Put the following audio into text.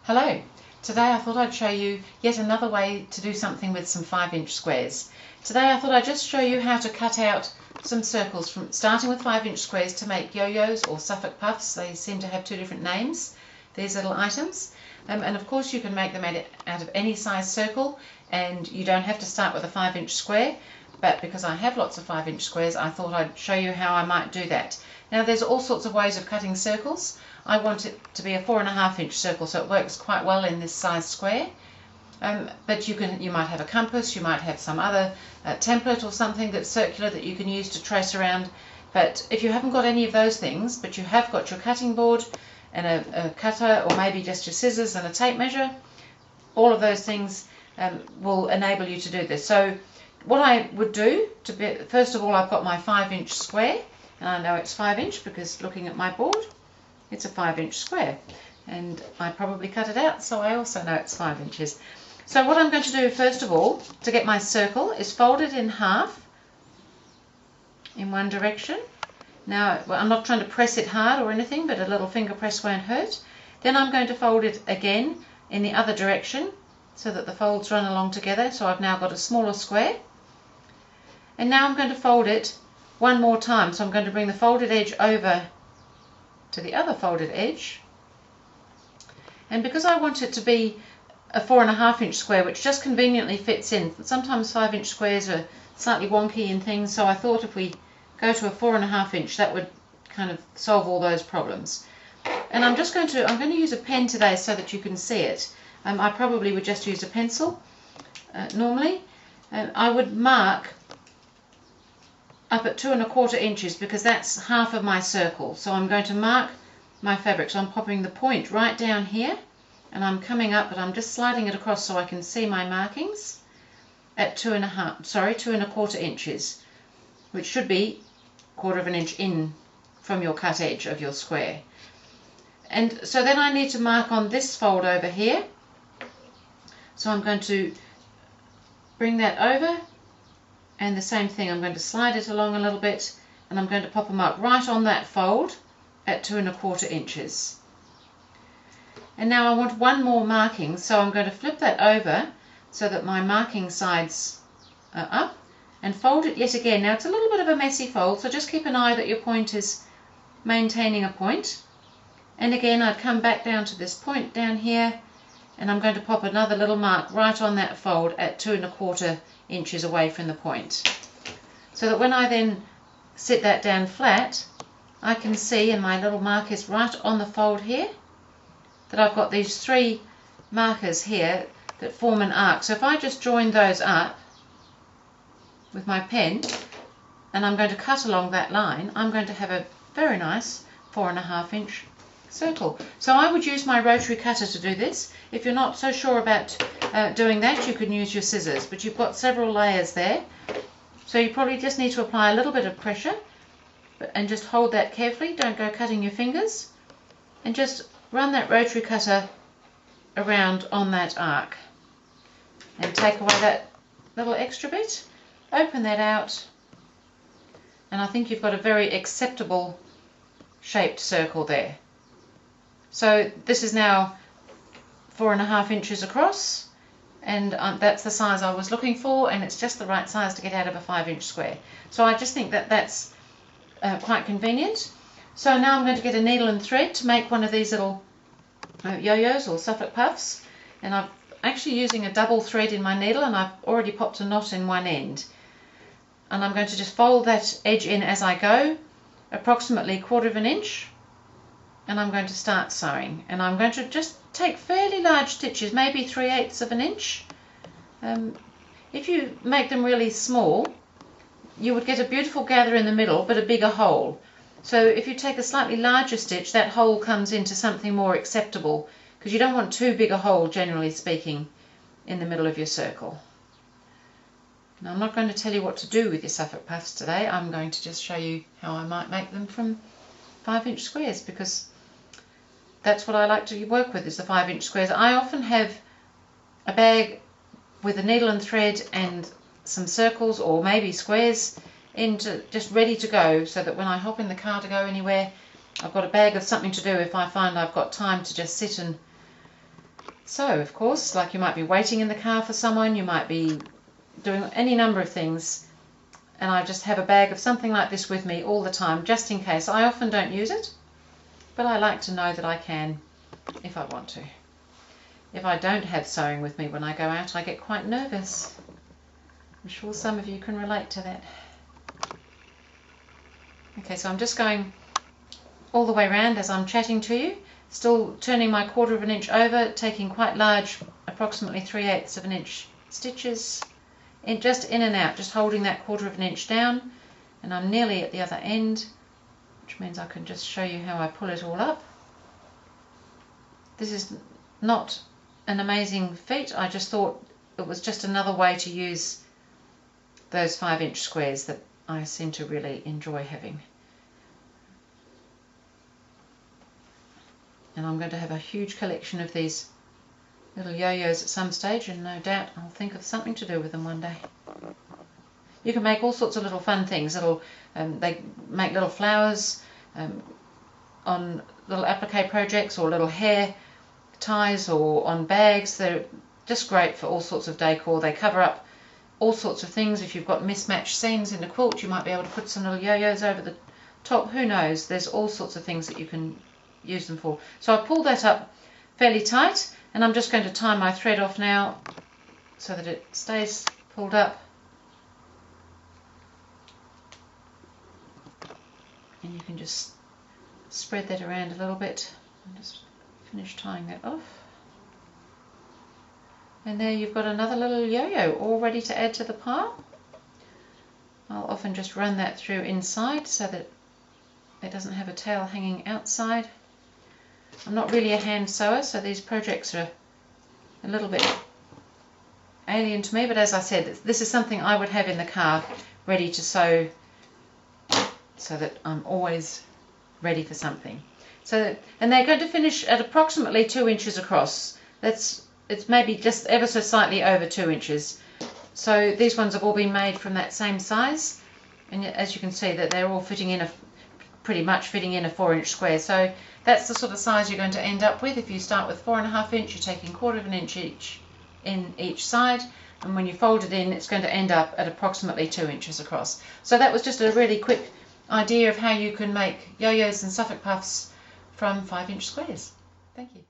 Hello, today I thought I'd show you yet another way to do something with some 5-inch squares. Today I thought I'd just show you how to cut out some circles, from starting with 5-inch squares to make yo-yos or Suffolk Puffs. They seem to have two different names, these little items. And of course you can make them out of any size circle, and you don't have to start with a 5-inch square, but because I have lots of 5-inch squares I thought I'd show you how I might do that. Now there's all sorts of ways of cutting circles. I want it to be a 4.5-inch circle, so it works quite well in this size square. But you might have a compass, you might have some other template or something that's circular that you can use to trace around. But if you haven't got any of those things, but you have got your cutting board and a cutter, or maybe just your scissors and a tape measure, all of those things will enable you to do this. So what I would do, first of all, I've got my 5-inch square, and I know it's 5-inch because looking at my board, it's a 5-inch square, and I probably cut it out, so I also know it's 5 inches. So what I'm going to do first of all to get my circle is fold it in half in one direction. Now I'm not trying to press it hard or anything, but a little finger press won't hurt. Then I'm going to fold it again in the other direction so that the folds run along together. So I've now got a smaller square, and now I'm going to fold it one more time. So I'm going to bring the folded edge over to the other folded edge, and because I want it to be a 4.5-inch square, which just conveniently fits in. Sometimes 5-inch squares are slightly wonky and things, so I thought if we go to a 4.5-inch, that would kind of solve all those problems. And I'm going to use a pen today so that you can see it. I probably would just use a pencil normally. I would mark up at 2.25 inches because that's half of my circle. So I'm going to mark my fabric. So I'm popping the point right down here, and I'm coming up, but I'm just sliding it across so I can see my markings at 2.25 inches, which should be 1/4 inch in from your cut edge of your square. And so then I need to mark on this fold over here. So I'm going to bring that over, and the same thing, I'm going to slide it along a little bit, and I'm going to pop a mark right on that fold at 2.25 inches. And now I want one more marking, so I'm going to flip that over so that my marking sides are up, and fold it yet again. Now it's a little bit of a messy fold, so just keep an eye that your point is maintaining a point. And again, I'd come back down to this point down here, and I'm going to pop another little mark right on that fold at 2.25 inches away from the point, so that when I then sit that down flat, I can see, and my little mark is right on the fold here, that I've got these 3 markers here that form an arc. So if I just join those up with my pen, and I'm going to cut along that line, I'm going to have a very nice 4.5-inch circle. So I would use my rotary cutter to do this. If you're not so sure about doing that, you can use your scissors, but you've got several layers there, so you probably just need to apply a little bit of pressure, and just hold that carefully, don't go cutting your fingers, and just run that rotary cutter around on that arc and take away that little extra bit, open that out, and I think you've got a very acceptable shaped circle there. So this is now 4.5 inches across, and that's the size I was looking for, and it's just the right size to get out of a 5-inch square. So I just think that that's quite convenient. So now I'm going to get a needle and thread to make one of these little yo-yos or Suffolk Puffs, and I'm actually using a double thread in my needle, and I've already popped a knot in one end, and I'm going to just fold that edge in as I go, approximately 1/4 inch, and I'm going to start sewing, and I'm going to just take fairly large stitches, maybe 3/8 inch. If you make them really small, you would get a beautiful gather in the middle but a bigger hole. So if you take a slightly larger stitch, that hole comes into something more acceptable, because you don't want too big a hole, generally speaking, in the middle of your circle. Now I'm not going to tell you what to do with your Suffolk Puffs today. I'm going to just show you how I might make them from 5-inch squares, because that's what I like to work with, is the 5-inch squares. I often have a bag with a needle and thread and some circles or maybe squares just ready to go, so that when I hop in the car to go anywhere, I've got a bag of something to do if I find I've got time to just sit and So, of course, like you might be waiting in the car for someone, you might be doing any number of things, and I just have a bag of something like this with me all the time, just in case. I often don't use it, but I like to know that I can if I want to. If I don't have sewing with me when I go out, I get quite nervous. I'm sure some of you can relate to that. Okay, so I'm just going all the way around as I'm chatting to you, still turning my 1/4 of an inch over, taking quite large, approximately 3/8 of an inch stitches, just in and out, just holding that 1/4 of an inch down, and I'm nearly at the other end, which means I can just show you how I pull it all up. This is not an amazing feat, I just thought it was just another way to use those 5-inch squares that I seem to really enjoy having. And I'm going to have a huge collection of these little yo-yos at some stage, and no doubt I'll think of something to do with them one day. You can make all sorts of little fun things. They make little flowers on little applique projects, or little hair ties, or on bags. They're just great for all sorts of decor. They cover up all sorts of things. If you've got mismatched seams in a quilt, you might be able to put some little yo-yos over the top. Who knows? There's all sorts of things that you can use them for. So I pulled that up fairly tight, and I'm just going to tie my thread off now so that it stays pulled up. And you can just spread that around a little bit and just finish tying that off. And there you've got another little yo-yo all ready to add to the pile. I'll often just run that through inside so that it doesn't have a tail hanging outside. I'm not really a hand sewer, so these projects are a little bit alien to me, but as I said, this is something I would have in the car ready to sew, so that I'm always ready for something. And they're going to finish at approximately 2 inches across. It's maybe just ever so slightly over 2 inches. So these ones have all been made from that same size, and as you can see that they're all fitting in pretty much fitting in a 4-inch square. So that's the sort of size you're going to end up with. If you start with 4.5 inch, you're taking 1/4 of an inch in each side, and when you fold it in, it's going to end up at approximately 2 inches across. So that was just a really quick idea of how you can make yo-yos and Suffolk Puffs from 5-inch squares. Thank you.